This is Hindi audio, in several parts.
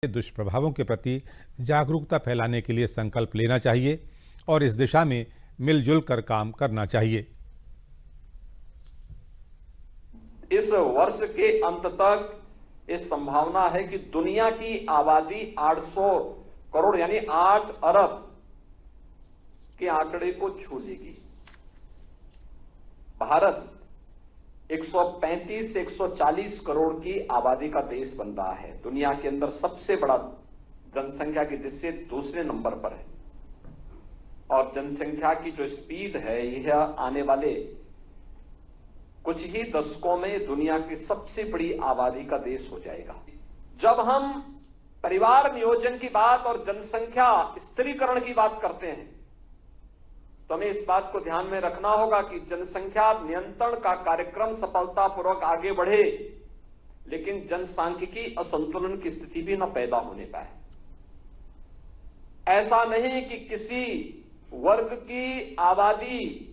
दुष्प्रभावों के प्रति जागरूकता फैलाने के लिए संकल्प लेना चाहिए और इस दिशा में मिलजुल कर काम करना चाहिए। इस वर्ष के अंत तक इस संभावना है कि दुनिया की आबादी 800 करोड़ यानी 8 अरब के आंकड़े को छू लेगी। भारत 135 से 140 करोड़ की आबादी का देश बन रहा है। दुनिया के अंदर सबसे बड़ा जनसंख्या की दृष्टि से दूसरे नंबर पर है और जनसंख्या की जो स्पीड है यह आने वाले कुछ ही दशकों में दुनिया की सबसे बड़ी आबादी का देश हो जाएगा। जब हम परिवार नियोजन की बात और जनसंख्या स्त्रीकरण की बात करते हैं तो हमें इस बात को ध्यान में रखना होगा कि जनसंख्या नियंत्रण का कार्यक्रम सफलतापूर्वक आगे बढ़े, लेकिन जनसांख्यिकी असंतुलन की स्थिति भी न पैदा होने पाए। ऐसा नहीं कि किसी वर्ग की आबादी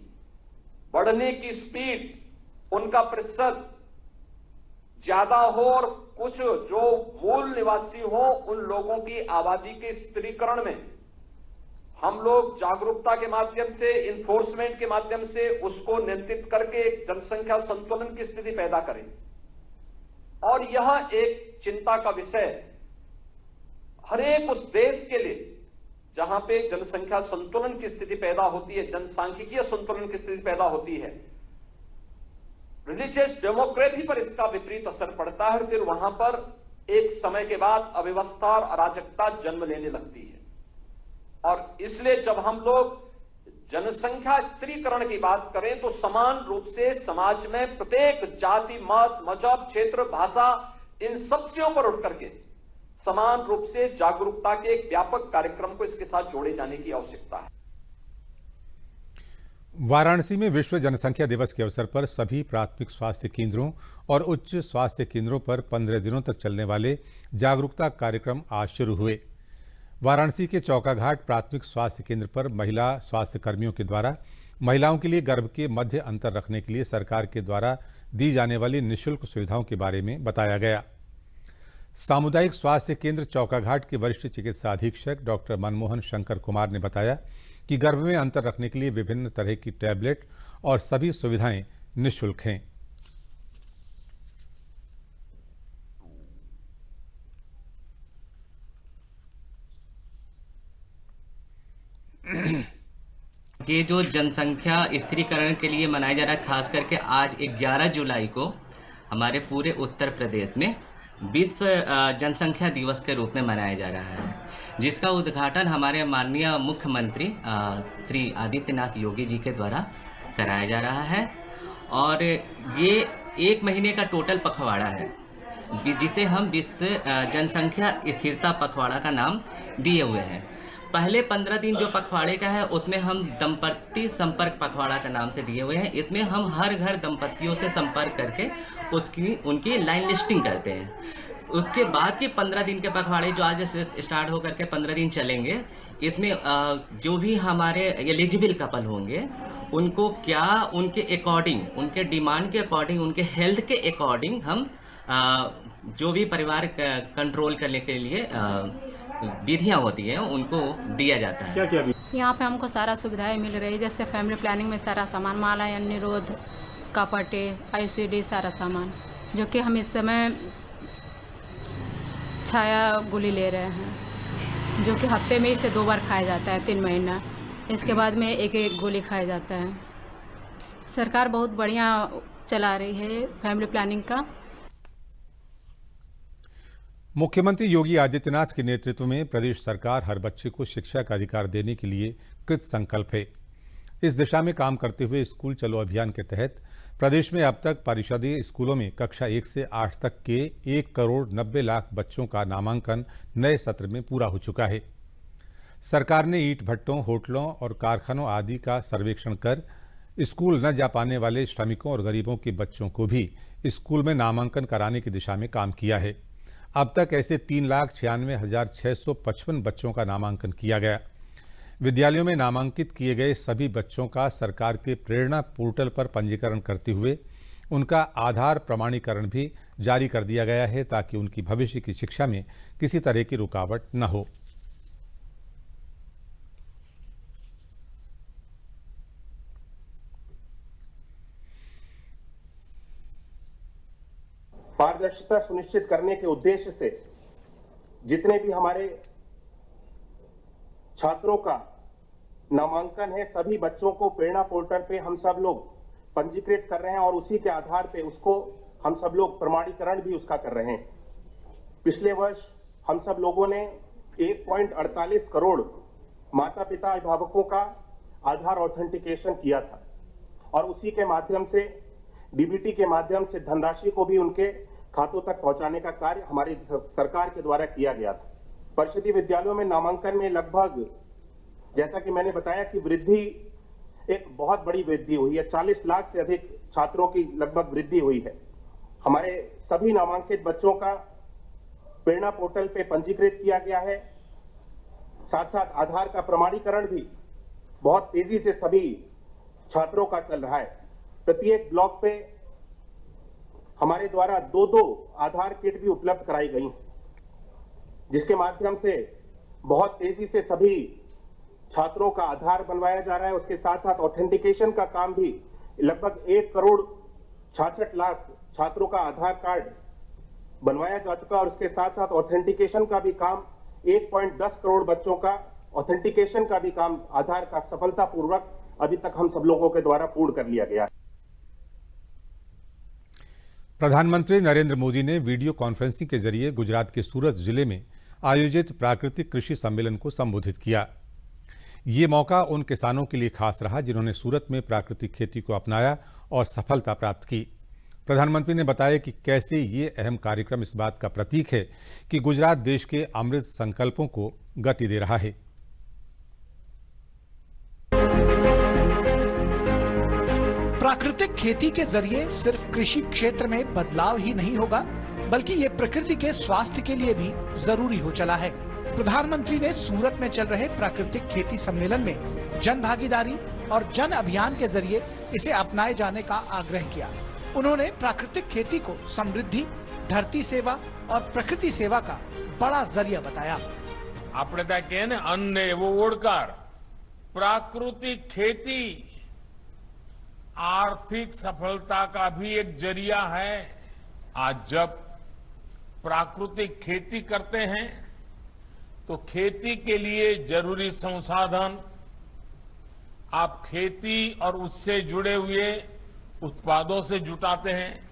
बढ़ने की स्पीड, उनका प्रतिशत ज्यादा हो और कुछ जो मूल निवासी हो उन लोगों की आबादी के स्त्रीकरण में हम लोग जागरूकता के माध्यम से, इन्फोर्समेंट के माध्यम से उसको नियंत्रित करके एक जनसंख्या संतुलन की स्थिति पैदा करें। और यह एक चिंता का विषय हर एक उस देश के लिए जहां पे जनसंख्या संतुलन की स्थिति पैदा होती है, जनसांख्यिकीय संतुलन की स्थिति पैदा होती है। रिलीजियस डेमोक्रेसी पर इसका विपरीत असर पड़ता है, फिर वहां पर एक समय के बाद अव्यवस्था और अराजकता जन्म लेने लगती है। और इसलिए जब हम लोग जनसंख्या स्त्रीकरण की बात करें तो समान रूप से समाज में प्रत्येक जाति, मत, मजहब, क्षेत्र, भाषा, इन सब चीजों पर उठ करके समान रूप से जागरूकता के एक व्यापक कार्यक्रम को इसके साथ जोड़े जाने की आवश्यकता है। वाराणसी में विश्व जनसंख्या दिवस के अवसर पर सभी प्राथमिक स्वास्थ्य केंद्रों और उच्च स्वास्थ्य केंद्रों पर 15 दिनों तक चलने वाले जागरूकता कार्यक्रम आज शुरू हुए। वाराणसी के चौकाघाट प्राथमिक स्वास्थ्य केंद्र पर महिला स्वास्थ्य कर्मियों के द्वारा महिलाओं के लिए गर्भ के मध्य अंतर रखने के लिए सरकार के द्वारा दी जाने वाली निःशुल्क सुविधाओं के बारे में बताया गया। सामुदायिक स्वास्थ्य केंद्र चौकाघाट के वरिष्ठ चिकित्सा अधीक्षक डॉक्टर मनमोहन शंकर कुमार ने बताया कि गर्भ में अंतर रखने के लिए विभिन्न तरह की टैबलेट और सभी सुविधाएं निःशुल्क हैं। ये जो जनसंख्या स्त्रीकरण के लिए मनाया जा रहा है, खास करके आज 11 जुलाई को हमारे पूरे उत्तर प्रदेश में विश्व जनसंख्या दिवस के रूप में मनाया जा रहा है, जिसका उद्घाटन हमारे माननीय मुख्यमंत्री श्री आदित्यनाथ योगी जी के द्वारा कराया जा रहा है। और ये 1 महीने का टोटल पखवाड़ा है, जिसे हम विश्व जनसंख्या स्थिरता पखवाड़ा का नाम दिए हुए हैं। पहले 15 दिन जो पखवाड़े का है उसमें हम दंपत्ति संपर्क पखवाड़ा का नाम से दिए हुए हैं। इसमें हम हर घर दंपत्तियों से संपर्क करके उनकी लाइन लिस्टिंग करते हैं। उसके बाद के 15 दिन के पखवाड़े जो आज से स्टार्ट होकर के 15 दिन चलेंगे, इसमें जो भी हमारे एलिजिबल कपल होंगे उनको क्या उनके अकॉर्डिंग, उनके डिमांड के अकॉर्डिंग, उनके हेल्थ के अकॉर्डिंग हम जो भी परिवार कंट्रोल करने के लिए विधियाँ होती हैं उनको दिया जाता है। क्या यहाँ पे हमको सारा सुविधाएं मिल रही है, जैसे फैमिली प्लानिंग में सारा सामान, माला, निरोध, कपटे, ICD, सारा सामान, जो कि हम इस समय छाया गोली ले रहे हैं, जो कि हफ्ते में इसे 2 बार खाया जाता है, 3 महीना। इसके बाद में एक गोली खाया जाता है। सरकार बहुत बढ़िया चला रही है फैमिली प्लानिंग का। मुख्यमंत्री योगी आदित्यनाथ के नेतृत्व में प्रदेश सरकार हर बच्चे को शिक्षा का अधिकार देने के लिए कृत संकल्प है। इस दिशा में काम करते हुए स्कूल चलो अभियान के तहत प्रदेश में अब तक परिषदीय स्कूलों में कक्षा 1 से 8 तक के 1 करोड़ 90 लाख बच्चों का नामांकन नए सत्र में पूरा हो चुका है। सरकार ने ईंट भट्टों, होटलों और कारखानों आदि का सर्वेक्षण कर स्कूल न जा पाने वाले श्रमिकों और गरीबों के बच्चों को भी स्कूल में नामांकन कराने की दिशा में काम किया है। अब तक ऐसे 3,96,655 बच्चों का नामांकन किया गया। विद्यालयों में नामांकित किए गए सभी बच्चों का सरकार के प्रेरणा पोर्टल पर पंजीकरण करते हुए उनका आधार प्रमाणीकरण भी जारी कर दिया गया है ताकि उनकी भविष्य की शिक्षा में किसी तरह की रुकावट न हो। पारदर्शिता सुनिश्चित करने के उद्देश्य से जितने भी हमारे छात्रों का नामांकन है, सभी बच्चों को प्रेरणा पोर्टल पे हम सब लोग पंजीकृत कर रहे हैं और उसी के आधार पे उसको हम सब लोग प्रमाणीकरण भी उसका कर रहे हैं। पिछले वर्ष हम सब लोगों ने 1.48 करोड़ माता पिता अभिभावकों का आधार ऑथेंटिकेशन किया था और उसी के माध्यम से डीबीटी के माध्यम से धनराशि को भी उनके खातों तक पहुंचाने का कार्य हमारी सरकार के द्वारा किया गया था। परिषदीय विद्यालयों में नामांकन में लगभग, जैसा कि मैंने बताया कि वृद्धि, एक बहुत बड़ी वृद्धि हुई है। 40 लाख से अधिक छात्रों की लगभग वृद्धि हुई है। हमारे सभी नामांकित बच्चों का प्रेरणा पोर्टल पे पंजीकृत किया गया है। साथ साथ आधार का प्रमाणीकरण भी बहुत तेजी से सभी छात्रों का चल रहा है। प्रत्येक ब्लॉक पे हमारे द्वारा 2-2 आधार किट भी उपलब्ध कराई गई, जिसके माध्यम से बहुत तेजी से सभी छात्रों का आधार बनवाया जा रहा है। उसके साथ साथ ऑथेंटिकेशन का काम भी लगभग 1,66,00,000 छात्रों का आधार कार्ड बनवाया जा चुका है और उसके साथ साथ ऑथेंटिकेशन का भी काम 1.10 करोड़ बच्चों का ऑथेंटिकेशन का भी काम आधार का सफलतापूर्वक अभी तक हम सब लोगों के द्वारा पूर्ण कर लिया गया है। प्रधानमंत्री नरेंद्र मोदी ने वीडियो कॉन्फ्रेंसिंग के जरिए गुजरात के सूरत जिले में आयोजित प्राकृतिक कृषि सम्मेलन को संबोधित किया। ये मौका उन किसानों के लिए खास रहा जिन्होंने सूरत में प्राकृतिक खेती को अपनाया और सफलता प्राप्त की। प्रधानमंत्री ने बताया कि कैसे ये अहम कार्यक्रम इस बात का प्रतीक है कि गुजरात देश के अमृत संकल्पों को गति दे रहा है। प्राकृतिक खेती के जरिए सिर्फ कृषि क्षेत्र में बदलाव ही नहीं होगा, बल्कि ये प्रकृति के स्वास्थ्य के लिए भी जरूरी हो चला है। प्रधानमंत्री ने सूरत में चल रहे प्राकृतिक खेती सम्मेलन में जन भागीदारी और जन अभियान के जरिए इसे अपनाए जाने का आग्रह किया। उन्होंने प्राकृतिक खेती को समृद्धि, धरती सेवा और प्रकृति सेवा का बड़ा जरिया बताया। આપણે ત્યાં કહે ને અન્ન એવો ઓળકાર, प्राकृतिक खेती आर्थिक सफलता का भी एक जरिया है। आज जब प्राकृतिक खेती करते हैं तो खेती के लिए जरूरी संसाधन आप खेती और उससे जुड़े हुए उत्पादों से जुटाते हैं।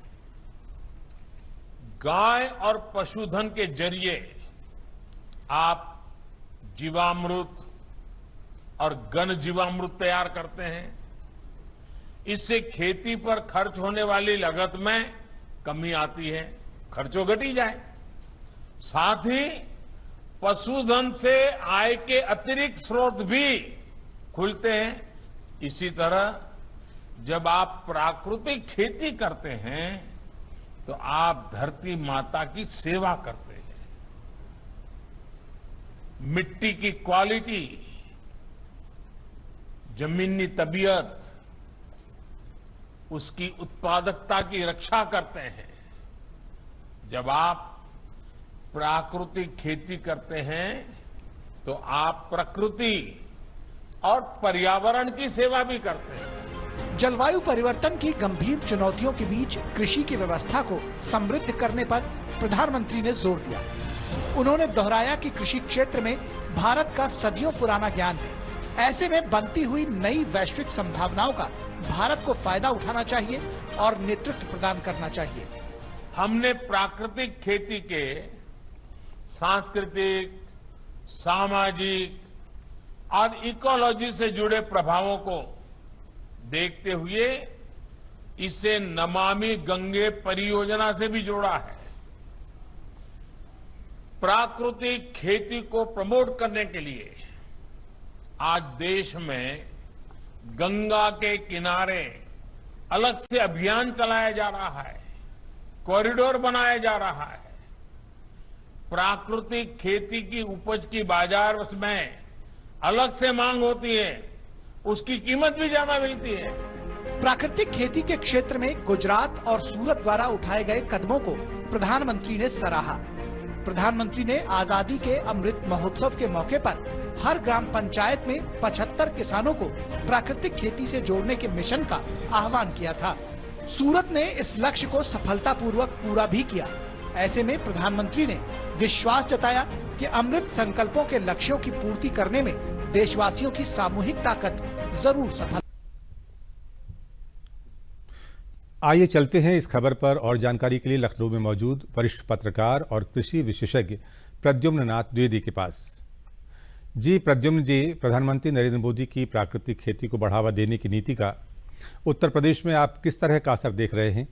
गाय और पशुधन के जरिए आप जीवामृत और घन जीवामृत तैयार करते हैं। इससे खेती पर खर्च होने वाली लागत में कमी आती है, खर्चों घटी जाए। साथ ही पशुधन से आय के अतिरिक्त स्रोत भी खुलते हैं। इसी तरह जब आप प्राकृतिक खेती करते हैं तो आप धरती माता की सेवा करते हैं। मिट्टी की क्वालिटी, जमीनी तबीयत, उसकी उत्पादकता की रक्षा करते हैं। जब आप प्राकृतिक खेती करते हैं तो आप प्रकृति और पर्यावरण की सेवा भी करते हैं। जलवायु परिवर्तन की गंभीर चुनौतियों के बीच कृषि की व्यवस्था को समृद्ध करने पर प्रधानमंत्री ने जोर दिया। उन्होंने दोहराया कि कृषि क्षेत्र में भारत का सदियों पुराना ज्ञान है। ऐसे में बनती हुई नई वैश्विक संभावनाओं का भारत को फायदा उठाना चाहिए और नेतृत्व प्रदान करना चाहिए। हमने प्राकृतिक खेती के सांस्कृतिक, सामाजिक और इकोलॉजी से जुड़े प्रभावों को देखते हुए इसे नमामि गंगे परियोजना से भी जोड़ा है। प्राकृतिक खेती को प्रमोट करने के लिए आज देश में गंगा के किनारे अलग से अभियान चलाया जा रहा है, कॉरिडोर बनाया जा रहा है। प्राकृतिक खेती की उपज की बाजार में अलग से मांग होती है, उसकी कीमत भी ज्यादा मिलती है। प्राकृतिक खेती के क्षेत्र में गुजरात और सूरत द्वारा उठाए गए कदमों को प्रधानमंत्री ने सराहा। प्रधानमंत्री ने आजादी के अमृत महोत्सव के मौके पर हर ग्राम पंचायत में 75 किसानों को प्राकृतिक खेती से जोड़ने के मिशन का आह्वान किया था। सूरत ने इस लक्ष्य को सफलतापूर्वक पूरा भी किया। ऐसे में प्रधानमंत्री ने विश्वास जताया कि अमृत संकल्पों के लक्ष्यों की पूर्ति करने में देशवासियों की सामूहिक ताकत जरूर सफल। आइए चलते हैं इस खबर पर और जानकारी के लिए लखनऊ में मौजूद वरिष्ठ पत्रकार और कृषि विशेषज्ञ प्रद्युम्न नाथ द्विवेदी के पास। जी प्रद्युम्न जी, प्रधानमंत्री नरेंद्र मोदी की प्राकृतिक खेती को बढ़ावा देने की नीति का उत्तर प्रदेश में आप किस तरह का असर देख रहे हैं?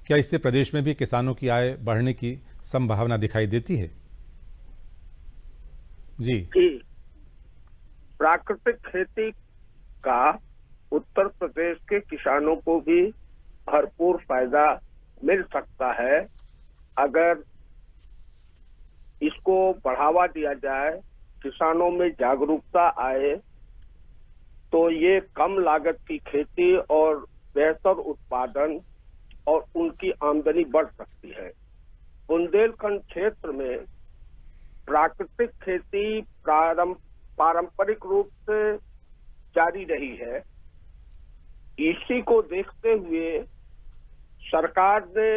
क्या इससे प्रदेश में भी किसानों की आय बढ़ने की संभावना दिखाई देती है? जी, प्राकृतिक खेती का उत्तर प्रदेश के किसानों को भी भरपूर फायदा मिल सकता है अगर इसको बढ़ावा दिया जाए, किसानों में जागरूकता आए तो ये कम लागत की खेती और बेहतर उत्पादन और उनकी आमदनी बढ़ सकती है। बुंदेलखंड क्षेत्र में प्राकृतिक खेती पारंपरिक रूप से जारी रही है। इसी को देखते हुए सरकार ने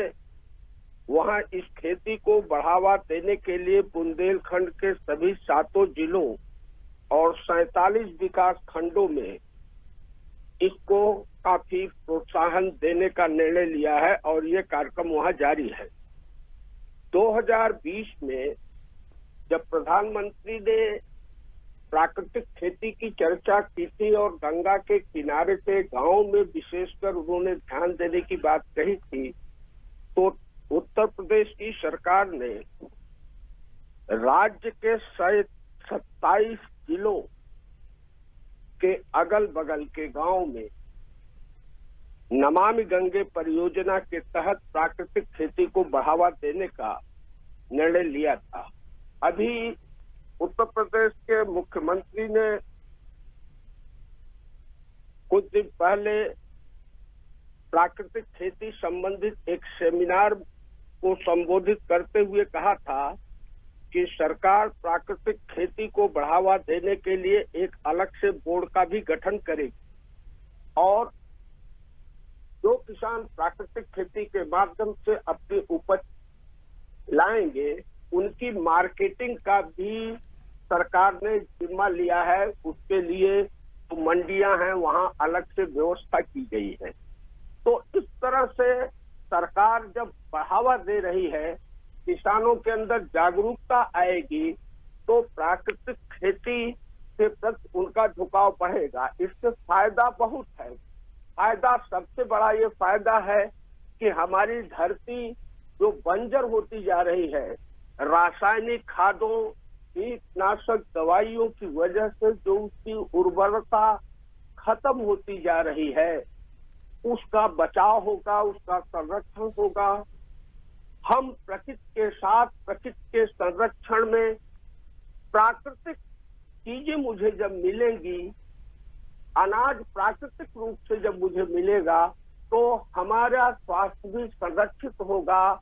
वहां इस खेती को बढ़ावा देने के लिए बुंदेलखंड के सभी 7 जिलों और 47 विकास खंडों में इसको काफी प्रोत्साहन देने का निर्णय लिया है और ये कार्यक्रम वहां जारी है। 2020 में जब प्रधानमंत्री ने प्राकृतिक खेती की चर्चा की थी और गंगा के किनारे के गांवों में विशेषकर उन्होंने ध्यान देने की बात कही थी, तो उत्तर प्रदेश की सरकार ने राज्य के 27 जिलों के अगल बगल के गांव में नमामि गंगे परियोजना के तहत प्राकृतिक खेती को बढ़ावा देने का निर्णय लिया था। अभी उत्तर प्रदेश के मुख्यमंत्री ने कुछ दिन पहले प्राकृतिक खेती संबंधित एक सेमिनार को संबोधित करते हुए कहा था कि सरकार प्राकृतिक खेती को बढ़ावा देने के लिए एक अलग से बोर्ड का भी गठन करेगी और जो किसान प्राकृतिक खेती के माध्यम से अपनी उपज लाएंगे उनकी मार्केटिंग का भी सरकार ने जिम्मा लिया है। उसके लिए तो मंडियां हैं वहां अलग से व्यवस्था की गई है। तो इस तरह से सरकार जब बढ़ावा दे रही है, किसानों के अंदर जागरूकता आएगी तो प्राकृतिक खेती के प्रति उनका झुकाव बढ़ेगा। इससे फायदा बहुत है। फायदा सबसे बड़ा ये फायदा है कि हमारी धरती जो बंजर होती जा रही है, रासायनिक खादों कीटनाशक दवाइयों की वजह से जो उसकी उर्वरता खत्म होती जा रही है, उसका बचाव होगा, उसका संरक्षण होगा। हम प्रकृति के साथ, प्रकृति के संरक्षण में प्राकृतिक चीजें मुझे जब मिलेंगी, अनाज प्राकृतिक रूप से जब मुझे मिलेगा तो हमारा स्वास्थ्य भी संरक्षित होगा।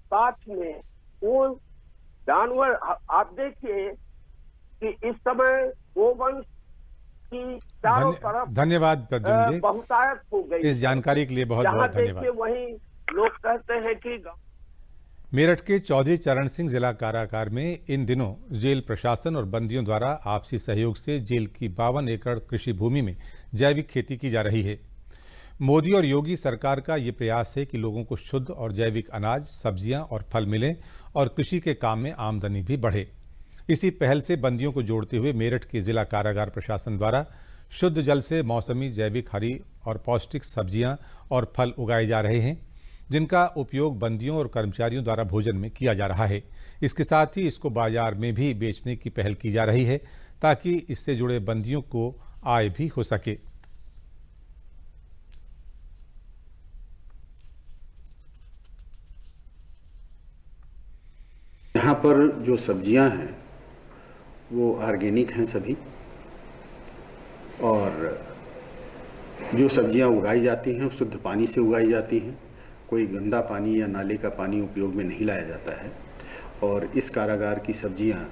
साथ में वो जानवर, आप देखिए कि इस समय गोवंश की चारों तरफ धन्यवाद प्रद्युम्न जी, बहुतायत हो गई। इस जानकारी के लिए बहुत बहुत धन्यवाद। वहीं लोग कहते हैं कि मेरठ के चौधरी चरण सिंह जिला कारागार में इन दिनों जेल प्रशासन और बंदियों द्वारा आपसी सहयोग से जेल की 52 एकड़ कृषि भूमि में जैविक खेती की जा रही है। मोदी और योगी सरकार का ये प्रयास है कि लोगों को शुद्ध और जैविक अनाज, सब्जियां और फल मिलें और कृषि के काम में आमदनी भी बढ़े। इसी पहल से बंदियों को जोड़ते हुए मेरठ के जिला कारागार प्रशासन द्वारा शुद्ध जल से मौसमी, जैविक, हरी और पौष्टिक सब्जियां और फल उगाए जा रहे हैं, जिनका उपयोग बंदियों और कर्मचारियों द्वारा भोजन में किया जा रहा है। इसके साथ ही इसको बाजार में भी बेचने की पहल की जा रही है ताकि इससे जुड़े बंदियों को आय भी हो सके। यहाँ पर जो सब्जियां हैं वो ऑर्गेनिक हैं सभी, और जो सब्जियां उगाई जाती हैं वो शुद्ध पानी से उगाई जाती हैं, कोई गंदा पानी या नाले का पानी उपयोग में नहीं लाया जाता है। और इस कारागार की सब्जियां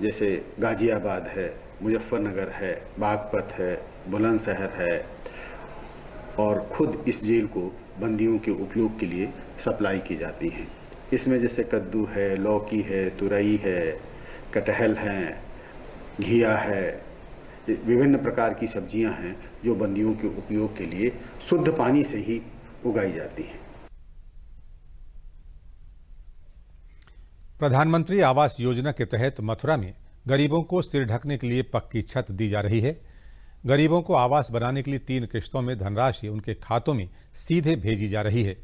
जैसे गाजियाबाद है, मुजफ्फरनगर है, बागपत है, बुलंदशहर है, और खुद इस जेल को बंदियों के उपयोग के लिए सप्लाई की जाती हैं। इसमें जैसे कद्दू है, लौकी है, तुरई है, कटहल हैं, घिया है, विभिन्न प्रकार की सब्जियां हैं जो बंदियों के उपयोग के लिए शुद्ध पानी से ही उगाई जाती हैं। प्रधानमंत्री आवास योजना के तहत मथुरा में गरीबों को सिर ढकने के लिए पक्की छत दी जा रही है। गरीबों को आवास बनाने के लिए 3 किश्तों में धनराशि उनके खातों में सीधे भेजी जा रही है।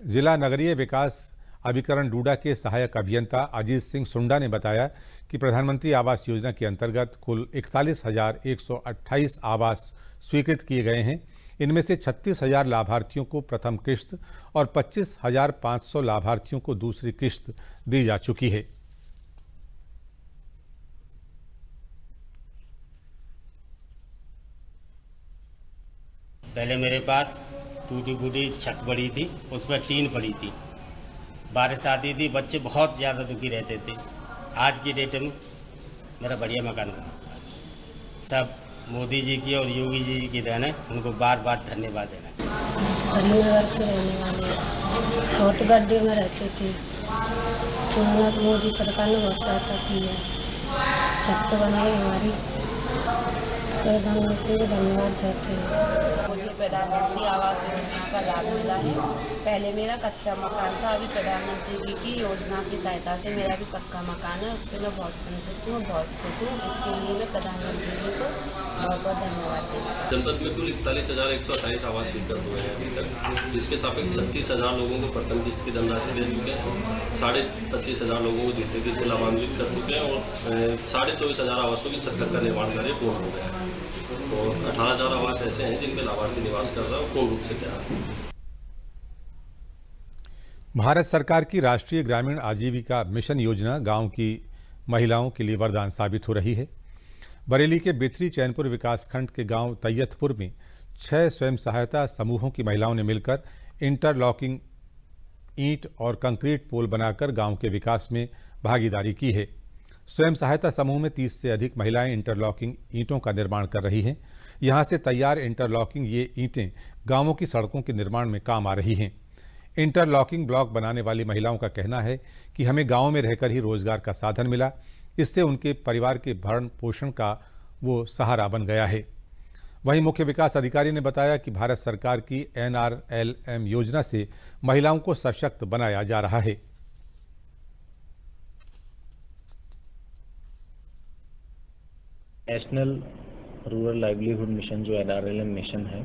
जिला नगरीय विकास अभिकरण डूडा के सहायक अभियंता अजीत सिंह सुंडा ने बताया कि प्रधानमंत्री आवास योजना के अंतर्गत कुल 41,128 आवास स्वीकृत किए गए हैं। इनमें से 36,000 लाभार्थियों को प्रथम किश्त और 25,500 लाभार्थियों को दूसरी किश्त दी जा चुकी है। पहले मेरे पास टूटी फूटी छत पड़ी थी, उसमें टीन पड़ी थी, बारिश आती थी, बच्चे बहुत ज़्यादा दुखी रहते थे। आज की डेट में मेरा बढ़िया मकान बना। सब मोदी जी की और योगी जी की देन है, उनको बार बार धन्यवाद देना चाहिए। हरिनगर के रहने वाले बहुत गड्ढे में रहते थे, तो मोदी सरकार ने बहुत सहायता की है, छत बनाई हमारी। प्रधानमंत्री को धन्यवाद देते हैं। मुझे प्रधानमंत्री आवास योजना का लाभ मिला है। पहले मेरा कच्चा मकान था, अभी प्रधानमंत्री जी की योजना की सहायता से मेरा भी पक्का मकान है। उससे मैं बहुत संतुष्ट हूँ, बहुत खुश हूँ। इसके लिए मैं प्रधानमंत्री जी को बहुत बहुत धन्यवाद देती हूँ। जनपद में कुल 41,128 आवास स्वीकृत हुए हैं अभी तक, जिसके सापेक्ष 36,000 लोगों को प्रथम किस्त की धनराशि दे चुके हैं, 25,500 लोगों को दूसरी किस्त से लाभान्वित कर चुके हैं और 24,500 आवासों की 76 का निर्माण कार्य पूर्ण हो गया है। और 18,000 आवास ऐसे हैं जिनके लाभार्थी निवास कर रहे हैं और पूर्ण रूप से तैयार हैं। भारत सरकार की राष्ट्रीय ग्रामीण आजीविका मिशन योजना गांव की महिलाओं के लिए वरदान साबित हो रही है। बरेली के बिथरी चैनपुर विकासखंड के गांव तैयतपुर में 6 स्वयं सहायता समूहों की महिलाओं ने मिलकर इंटरलॉकिंग ईंट और कंक्रीट पोल बनाकर गांव के विकास में भागीदारी की है। स्वयं सहायता समूह में 30 से अधिक महिलाएं इंटरलॉकिंग ईंटों का निर्माण कर रही हैं। यहां से तैयार इंटरलॉकिंग ये ईंटें गांवों की सड़कों के निर्माण में काम आ रही हैं। इंटरलॉकिंग ब्लॉक बनाने वाली महिलाओं का कहना है कि हमें गांव में रहकर ही रोजगार का साधन मिला, इससे उनके परिवार के भरण पोषण का वो सहारा बन गया है। वहीं मुख्य विकास अधिकारी ने बताया कि भारत सरकार की NRLM योजना से महिलाओं को सशक्त बनाया जा रहा है। नेशनल रूरल लाइवलीहुड मिशन जो NRLM मिशन है,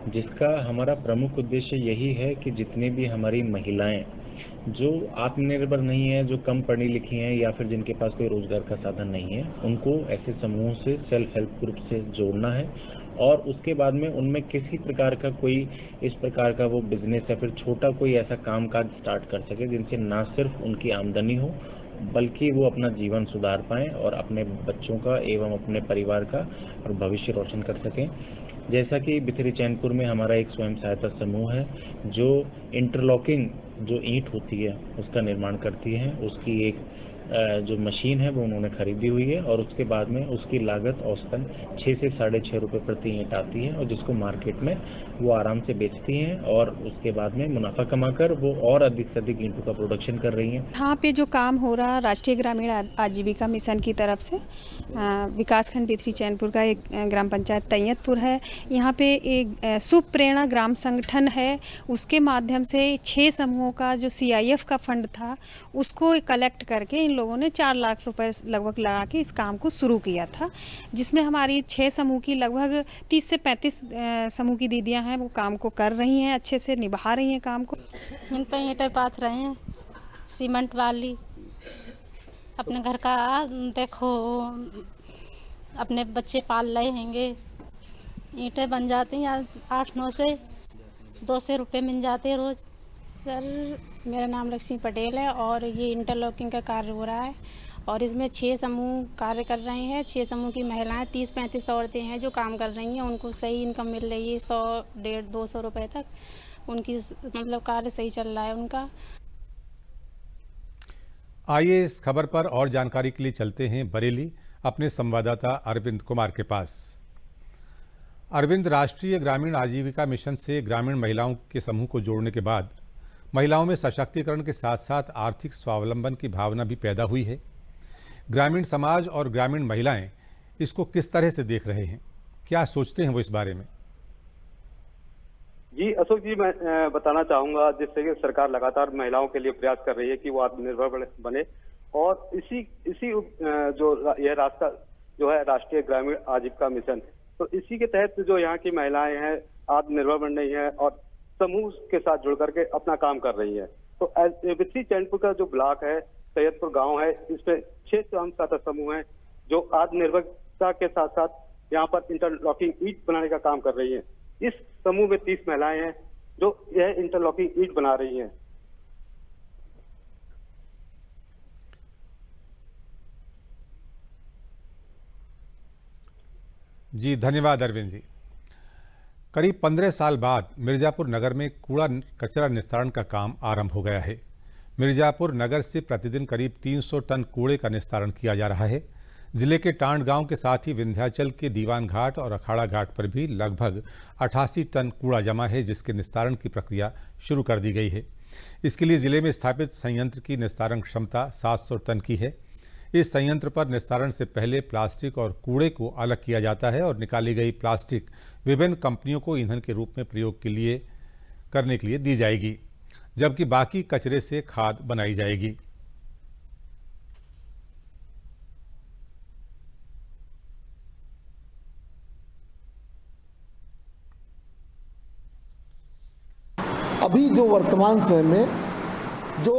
जिसका हमारा प्रमुख उद्देश्य यही है कि जितने भी हमारी महिलाएं जो आत्मनिर्भर नहीं है, जो कम पढ़ी लिखी हैं या फिर जिनके पास कोई रोजगार का साधन नहीं है, उनको ऐसे समूह से सेल्फ हेल्प ग्रुप से जोड़ना है और उसके बाद में उनमें किसी प्रकार का कोई इस प्रकार का वो बिजनेस या फिर छोटा कोई ऐसा कामकाज स्टार्ट कर सके जिनसे ना सिर्फ उनकी आमदनी हो बल्कि वो अपना जीवन सुधार पाएं और अपने बच्चों का एवं अपने परिवार का और भविष्य रोशन कर सकें। जैसा कि बिथरी चैनपुर में हमारा एक स्वयं सहायता समूह है जो इंटरलॉकिंग जो ईंट होती है उसका निर्माण करती है, उसकी एक जो मशीन है वो उन्होंने खरीदी हुई है और उसके बाद में उसकी लागत औसतन 6 से 6.5 रुपए प्रति ईंट आती है और जिसको मार्केट में वो आराम से बेचती हैं और उसके बाद में मुनाफा कमाकर वो और अधिक से अधिक ईंटों का प्रोडक्शन कर रही हैं। यहाँ पे जो काम हो रहा राष्ट्रीय ग्रामीण आजीविका मिशन की तरफ से विकासखंड बिथरी चैनपुर का एक ग्राम पंचायत तैयतपुर है, यहाँ पे एक शुभ प्रेरणा ग्राम संगठन है, उसके माध्यम से 6 समूहों का जो CIF का फंड था उसको कलेक्ट करके इन लोगों ने 4 लाख रुपए लगभग लगा के इस काम को शुरू किया था, जिसमें हमारी 6 समूह की लगभग 30 से 35 समूह की दीदियां हैं वो काम को कर रही हैं, अच्छे से निभा रही हैं काम को। इन पर ईंटें पाथ रहे हैं सीमेंट वाली, अपने घर का देखो अपने बच्चे पाल रहे हैंगे, ईंटें बन जाती हैं 8-9 से 200 रुपये मिल जाते हैं रोज़। सर मेरा नाम लक्ष्मी पटेल है और ये इंटरलॉकिंग का कार्य हो रहा है और इसमें 6 समूह कार्य कर रहे हैं। 6 समूह की महिलाएं 30-35 औरतें हैं जो काम कर रही हैं। उनको सही इनकम मिल रही है, 100-150-200 रुपए तक उनकी मतलब कार्य सही चल रहा है उनका। आइए इस खबर पर और जानकारी के लिए चलते हैं बरेली अपने संवाददाता अरविंद कुमार के पास। अरविंद, राष्ट्रीय ग्रामीण आजीविका मिशन से ग्रामीण महिलाओं के समूह को जोड़ने के बाद महिलाओं में सशक्तिकरण के साथ साथ आर्थिक स्वावलंबन की भावना भी पैदा हुई है। ग्रामीण समाज और ग्रामीण महिलाएं इसको किस तरह से देख रहे हैं, क्या सोचते हैं वो इस बारे में? जी अशोक जी, मैं बताना चाहूंगा जिससे कि सरकार लगातार महिलाओं के लिए प्रयास कर रही है कि वो आत्मनिर्भर बने और इसी जो यह रास्ता जो है राष्ट्रीय ग्रामीण आजीविका मिशन, तो इसी के तहत जो यहाँ की महिलाएं हैं आत्मनिर्भर बन रही हैं और समूह के साथ जुड़ करके अपना काम कर रही है। तो बिथरी चैनपुर का जो ब्लॉक है, सैयदपुर गांव है, इसमें 6 स्वयं समूह हैं जो आत्मनिर्भरता के साथ साथ यहाँ पर इंटरलॉकिंग ईंट बनाने का काम कर रही है। इस समूह में 30 महिलाएं हैं जो यह इंटरलॉकिंग ईंट बना रही हैं। जी धन्यवाद अरविंद जी। करीब 15 साल बाद मिर्जापुर नगर में कूड़ा कचरा निस्तारण का काम आरंभ हो गया है। मिर्जापुर नगर से प्रतिदिन करीब 300 टन कूड़े का निस्तारण किया जा रहा है। जिले के टांड गांव के साथ ही विंध्याचल के दीवान घाट और अखाड़ा घाट पर भी लगभग 88 टन कूड़ा जमा है, जिसके निस्तारण की प्रक्रिया शुरू कर दी गई है। इसके लिए जिले में स्थापित संयंत्र की निस्तारण क्षमता 700 टन की है। इस संयंत्र पर निस्तारण से पहले प्लास्टिक और कूड़े को अलग किया जाता है और निकाली गई प्लास्टिक विभिन्न कंपनियों को ईंधन के रूप में प्रयोग करने के लिए दी जाएगी, जबकि बाकी कचरे से खाद बनाई जाएगी। अभी जो वर्तमान समय में जो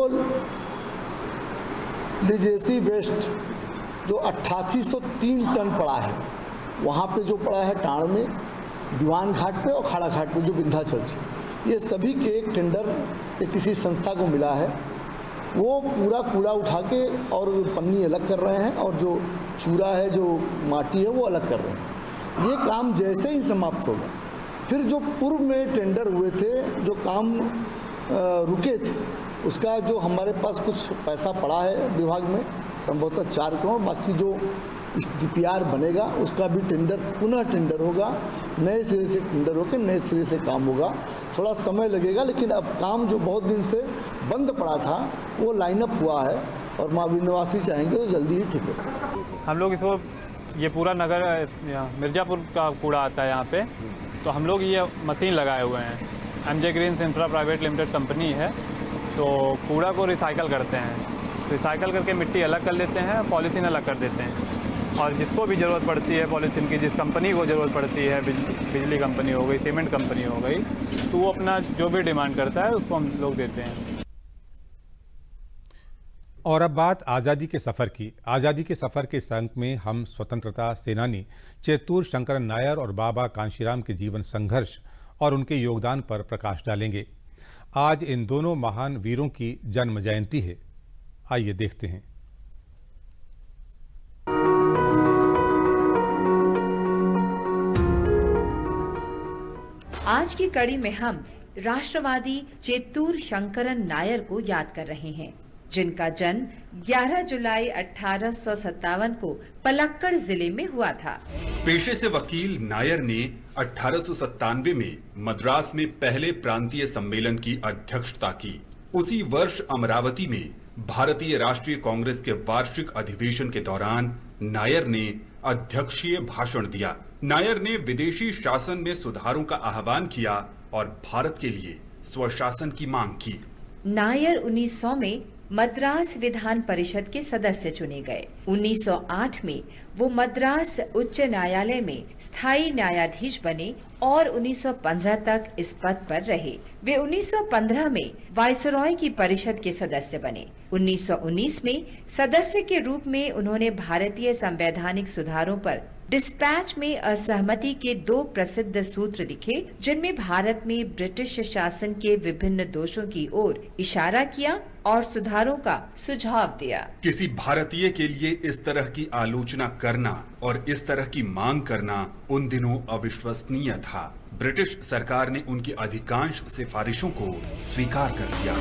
लिजेसी वेस्ट जो 8803 टन पड़ा है, वहाँ पे जो पड़ा है टाण में, दीवान घाट पे और खाड़ा घाट पे जो विंध्याचल, ये सभी के एक टेंडर किसी संस्था को मिला है। वो पूरा कूड़ा उठा के और पन्नी अलग कर रहे हैं और जो चूरा है, जो माटी है, वो अलग कर रहे हैं। ये काम जैसे ही समाप्त होगा, फिर जो पूर्व में टेंडर हुए थे, जो काम रुके थे, उसका जो हमारे पास कुछ पैसा पड़ा है विभाग में, संभवतः 4 करोड़, बाकी जो DPR बनेगा उसका भी टेंडर पुनः टेंडर होगा, नए सिरे से टेंडर होकर नए सिरे से काम होगा। थोड़ा समय लगेगा, लेकिन अब काम जो बहुत दिन से बंद पड़ा था वो लाइनअप हुआ है और माँ विंध्यवासिनी चाहेंगे तो जल्दी ही ठीक है। हम लोग इसको, ये पूरा नगर मिर्जापुर का कूड़ा आता है यहाँ पे, तो हम लोग ये मशीन लगाए हुए हैं। MJ greens infra private limited company है, तो कूड़ा को रिसाइकल करते हैं। रिसाइकल करके मिट्टी अलग कर लेते हैं, पॉलीथीन अलग कर देते हैं, और जिसको भी ज़रूरत पड़ती है पॉलीथीन की, जिस कंपनी को ज़रूरत पड़ती है, बिजली कंपनी हो गई, सीमेंट कंपनी हो गई, तो वो अपना जो भी डिमांड करता है उसको हम लोग देते हैं। और अब बात आज़ादी के सफ़र की। आज़ादी के सफ़र के इस अंक में हम स्वतंत्रता सेनानी चेत्तूर शंकरन नायर और बाबा कांशीराम के जीवन संघर्ष और उनके योगदान पर प्रकाश डालेंगे। आज इन दोनों महान वीरों की जन्म जयंती है। आइए देखते हैं। आज की कड़ी में हम राष्ट्रवादी चेत्तूर शंकरन नायर को याद कर रहे हैं, जिनका जन्म 11 जुलाई 1857 को पलक्कड़ जिले में हुआ था। पेशे से वकील नायर ने 1897 में मद्रास में पहले प्रांतीय सम्मेलन की अध्यक्षता की। उसी वर्ष अमरावती में भारतीय राष्ट्रीय कांग्रेस के वार्षिक अधिवेशन के दौरान नायर ने अध्यक्षीय भाषण दिया। नायर ने विदेशी शासन में सुधारों का आह्वान किया और भारत के लिए स्वशासन की मांग की। नायर 1900 में मद्रास विधान परिषद के सदस्य चुने गए। 1908 में वो मद्रास उच्च न्यायालय में स्थायी न्यायाधीश बने और 1915 तक इस पद पर रहे। वे 1915 में वायसरॉय की परिषद के सदस्य बने। 1919 में सदस्य के रूप में उन्होंने भारतीय संवैधानिक सुधारों पर डिस्पैच में असहमति के 2 प्रसिद्ध सूत्र लिखे, जिनमें भारत में ब्रिटिश शासन के विभिन्न दोषों की ओर इशारा किया और सुधारों का सुझाव दिया। किसी भारतीय के लिए इस तरह की आलोचना करना और इस तरह की मांग करना उन दिनों अविश्वसनीय था। ब्रिटिश सरकार ने उनकी अधिकांश सिफारिशों को स्वीकार कर दिया।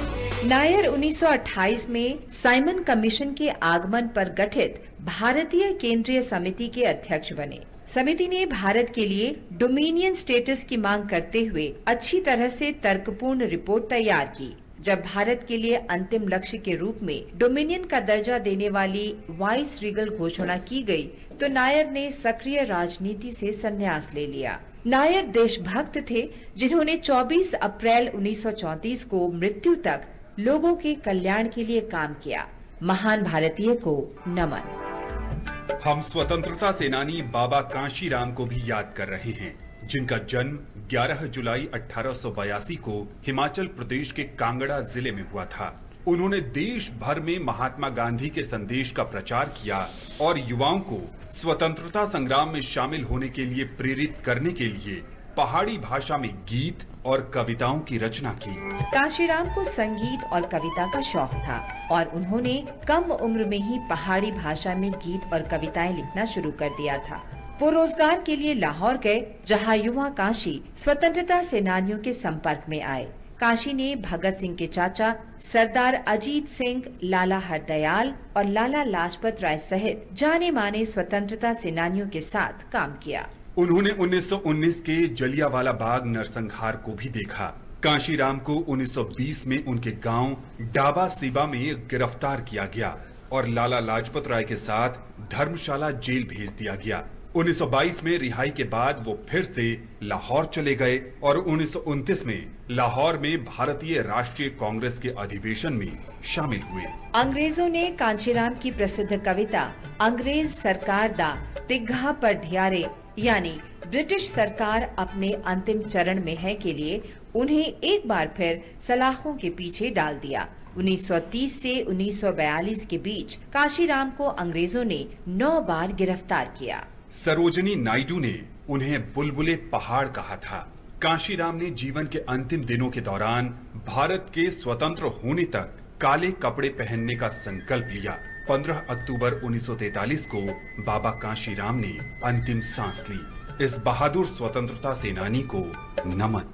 नायर 1928 में साइमन कमीशन के आगमन पर गठित भारतीय केंद्रीय समिति के अध्यक्ष बने। समिति ने भारत के लिए डोमिनियन स्टेटस की मांग करते हुए अच्छी तरह से तर्कपूर्ण रिपोर्ट तैयार की। जब भारत के लिए अंतिम लक्ष्य के रूप में डोमिनियन का दर्जा देने वाली वाइस रीगल घोषणा की गई, तो नायर ने सक्रिय राजनीति से संन्यास ले लिया। नायर देशभक्त थे, जिन्होंने 24 अप्रैल 1934 को मृत्यु तक लोगों के कल्याण के लिए काम किया। महान भारतीय को नमन। हम स्वतंत्रता सेनानी बाबा कांशीराम को भी याद कर रहे हैं, जिनका जन्म 11 जुलाई 1882 को हिमाचल प्रदेश के कांगड़ा जिले में हुआ था। उन्होंने देश भर में महात्मा गांधी के संदेश का प्रचार किया और युवाओं को स्वतंत्रता संग्राम में शामिल होने के लिए प्रेरित करने के लिए पहाड़ी भाषा में गीत और कविताओं की रचना की। कांशीराम को संगीत और कविता का शौक था और उन्होंने कम उम्र में ही पहाड़ी भाषा में गीत और कविताएं लिखना शुरू कर दिया था। वो रोजगार के लिए लाहौर गए, जहां युवा काशी स्वतंत्रता सेनानियों के संपर्क में आए। काशी ने भगत सिंह के चाचा सरदार अजीत सिंह, लाला हरदयाल और लाला लाजपत राय सहित जाने माने स्वतंत्रता सेनानियों के साथ काम किया। उन्होंने 1919 के जलियांवाला बाग नरसंहार को भी देखा। कांशीराम को 1920 में उनके गांव डाबा सीबा में गिरफ्तार किया गया और लाला लाजपत राय के साथ धर्मशाला जेल भेज दिया गया। 1922 में रिहाई के बाद वो फिर से लाहौर चले गए और 1929 में लाहौर में भारतीय राष्ट्रीय कांग्रेस के अधिवेशन में शामिल हुए। अंग्रेजों ने कांशीराम की प्रसिद्ध कविता अंग्रेज सरकार दा तिग्घा पर ढियारे, यानी ब्रिटिश सरकार अपने अंतिम चरण में है के लिए उन्हें एक बार फिर सलाखों के पीछे डाल दिया। 1930 से 1942 के बीच कांशीराम को अंग्रेजों ने 9 बार गिरफ्तार किया। सरोजनी नायडू ने उन्हें बुलबुले पहाड़ कहा था। कांशीराम ने जीवन के अंतिम दिनों के दौरान भारत के स्वतंत्र होने तक काले कपड़े पहनने का संकल्प लिया। 15 अक्टूबर 1943 को बाबा कांशीराम ने अंतिम सांस ली। इस बहादुर स्वतंत्रता सेनानी को नमन।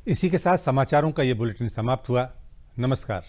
इसी के साथ समाचारों का ये बुलेटिन समाप्त हुआ। नमस्कार।